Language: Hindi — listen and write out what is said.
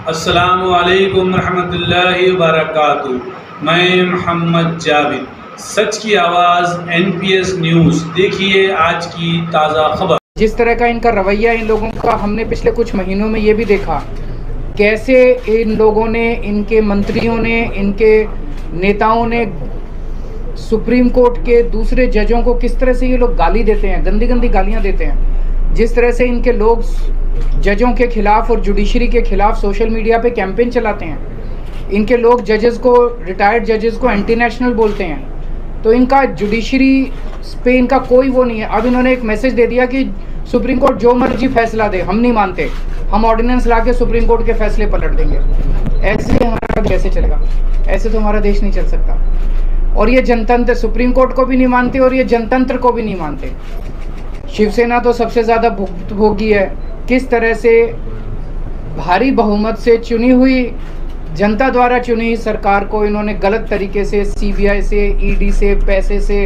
अस्सलामु अलैकुम रहमतुल्लाहि व बरकातुहू। मैं मोहम्मद जावेद, सच की आवाज़ NPS न्यूज़। देखिए आज की ताज़ा खबर। जिस तरह का इनका रवैया इन लोगों का हमने पिछले कुछ महीनों में ये भी देखा, कैसे इन लोगों ने, इनके मंत्रियों ने, इनके नेताओं ने सुप्रीम कोर्ट के दूसरे जजों को किस तरह से ये लोग गाली देते हैं, गंदी गंदी गालियां देते हैं। जिस तरह से इनके लोग जजों के खिलाफ और जुडिशरी के खिलाफ सोशल मीडिया पे कैंपेन चलाते हैं। इनके लोग जजेस को, रिटायर्ड जजेस को एंटी नेशनल बोलते हैं। तो इनका जुडिशरी पे इनका कोई वो नहीं है। अब इन्होंने एक मैसेज दे दिया कि सुप्रीम कोर्ट जो मर्जी फैसला दे, हम नहीं मानते, हम ऑर्डिनेंस ला के सुप्रीम कोर्ट के फैसले पलट देंगे। ऐसे हमारा कैसे चलेगा? ऐसे तो हमारा देश नहीं चल सकता। और ये जनतंत्र सुप्रीम कोर्ट को भी नहीं मानते और ये जनतंत्र को भी नहीं मानते। शिवसेना तो सबसे ज़्यादा भुक्तभोगी है। किस तरह से भारी बहुमत से चुनी हुई, जनता द्वारा चुनी हुई सरकार को इन्होंने गलत तरीके से CBI से, ED से, पैसे से